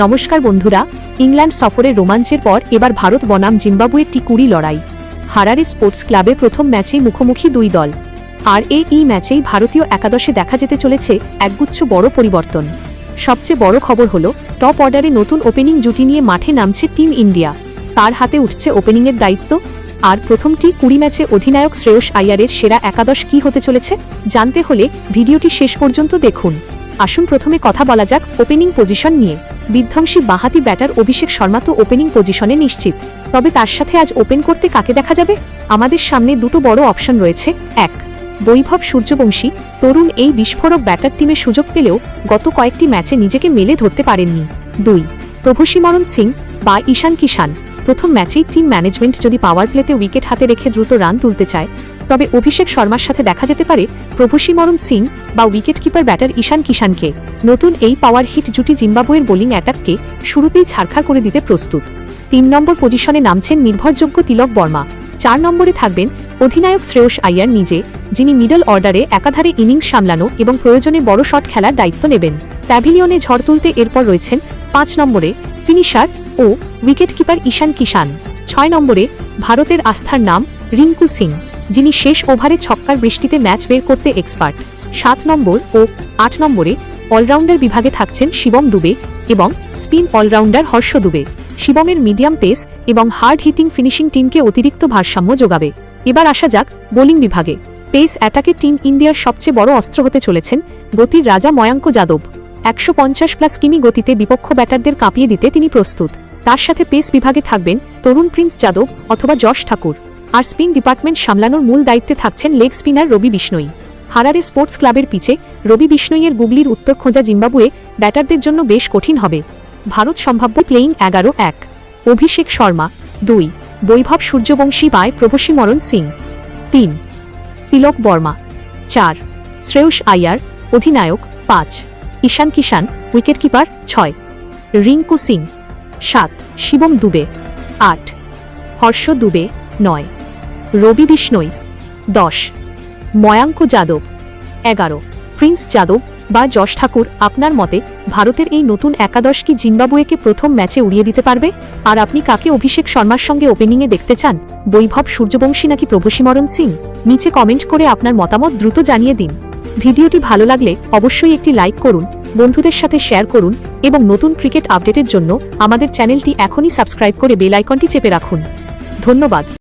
নমস্কার বন্ধুরা, ইংল্যান্ড সফরের রোমাঞ্চের পর এবার ভারত বনাম জিম্বাবুয়ের টি20 লড়াই। হারারে স্পোর্টস ক্লাবে প্রথম ম্যাচেই মুখোমুখি দুই দল, আর এই ম্যাচেই ভারতীয় একাদশে দেখা যেতে চলেছে একগুচ্ছ বড় পরিবর্তন। সবচেয়ে বড় খবর হল, টপ অর্ডারে নতুন ওপেনিং জুটি নিয়ে মাঠে নামছে টিম ইন্ডিয়া। তার হাতে উঠছে ওপেনিংয়ের দায়িত্ব। আর প্রথম টি20 ম্যাচে অধিনায়ক শ্রেয়স আইয়ারের সেরা একাদশ কী হতে চলেছে জানতে হলে ভিডিওটি শেষ পর্যন্ত দেখুন। আসুন প্রথমে কথা বলা যাক ওপেনিং পজিশন নিয়ে। বিধ্বংসী বাঁহাতি ব্যাটার অভিষেক শর্মা তো ওপেনিং পজিশনে নিশ্চিত, তবে তার সাথে আজ ওপেন করতে কাকে দেখা যাবে? আমাদের সামনে দুটো বড় অপশন রয়েছে। এক, বৈভব সূর্যবংশী। তরুণ এই বিস্ফোরক ব্যাটার টিমে সুযোগ পেলেও গত কয়েকটি ম্যাচে নিজেকে মেলে ধরতে পারেননি। দুই, প্রভুসিমরন সিং বা ঈশান কিষান। প্রথম ম্যাচেই টিম ম্যানেজমেন্ট যদি পাওয়ার প্লেতে উইকেট হাতে রেখে দ্রুত রান তুলতে চায়, তবে অভিষেক শর্মার সাথে দেখা যেতে পারে প্রভুসিমরন সিং বা উইকেট কিপার ব্যাটার ঈশান কিষানকে। নতুন এই পাওয়ার হিট জুটি জিম্বাবুয়ের বোলিং অ্যাটাককে শুরুতেই ছাড়খাড় করে দিতে প্রস্তুত। 3 নম্বর পজিশনে নামছেন নির্ভরযোগ্য তিলক বর্মা। 4 নম্বরে থাকবেন অধিনায়ক শ্রেয়স আইয়ার নিজে, যিনি মিডল অর্ডারে একাধারে ইনিংস সামলানো এবং প্রয়োজনে বড় শট খেলার দায়িত্ব নেবেন। প্যাভিলিয়নে ঝড় তুলতে এরপর রয়েছেন 5 নম্বরে ফিনিশার ও উইকেট কিপার ঈশান কিষান। 6 নম্বরে ভারতের আস্থার নাম রিঙ্কু সিং, যিনি শেষ ওভারে ছক্কার বৃষ্টিতে ম্যাচ বের করতে এক্সপার্ট। 7 নম্বর ও 8 নম্বরে অলরাউন্ডার বিভাগে থাকছেন শিবম দুবে এবং স্পিন অলরাউন্ডার হর্ষ দুবে। শিবমের মিডিয়াম পেস এবং হার্ড হিটিং ফিনিশিং টিমকে অতিরিক্ত ভারসাম্য যোগাবে। এবার আসা যাক বোলিং বিভাগে। পেস অ্যাটাকে টিম ইন্ডিয়ার সবচেয়ে বড় অস্ত্র হতে চলেছেন গতির রাজা ময়াঙ্ক যাদব। 150+ কিমি গতিতে বিপক্ষ ব্যাটারদের কাঁপিয়ে দিতে তিনি প্রস্তুত। তার সাথে পেস বিভাগে থাকবেন তরুণ প্রিন্স যাদব অথবা যশ ঠাকুর। আর স্পিন ডিপার্টমেন্ট সামলানোর মূল দায়িত্বে থাকছেন লেগ স্পিনার রবি বিষ্ণই। হারারে স্পোর্টস ক্লাবের পিচে রবি বিষ্ণইয়ের গুগলির উত্তর খোঁজা জিম্বাবুয়ে ব্যাটারদের জন্য বেশ কঠিন হবে। ভারত সম্ভাব্য প্লেইং 11: 1, অভিষেক শর্মা। 2, বৈভব সূর্যবংশী বাই প্রভুসিমরন সিং। 3, তিলক বর্মা। 4, শ্রেয়স আইয়ার অধিনায়ক। 5, ঈশান কিষান উইকেট কিপার। 6, রিঙ্কু সিং। 7, শিবম দুবে। 8, হর্ষ দুবে। 9, রবি বিষ্ণই। 10, ময়াঙ্ক যাদব। 11, প্রিন্স যাদব বা যশ ঠাকুর। আপনার মতে ভারতের এই নতুন একাদশ কি জিম্বাবুয়েকে প্রথম ম্যাচে উড়িয়ে দিতে পারবে? আর আপনি কাকে অভিষেক শর্মার সঙ্গে ওপেনিংয়ে দেখতে চান, বৈভব সূর্যবংশী নাকি প্রভুসিমরন সিং? নিচে কমেন্ট করে আপনার মতামত দ্রুত জানিয়ে দিন। ভিডিওটি ভালো লাগলে অবশ্যই একটি লাইক করুন, বন্ধুদের সাথে শেয়ার করুন এবং নতুন ক্রিকেট আপডেটের জন্য আমাদের চ্যানেলটি এখনই সাবস্ক্রাইব করে বেল আইকনটি চেপে রাখুন। ধন্যবাদ।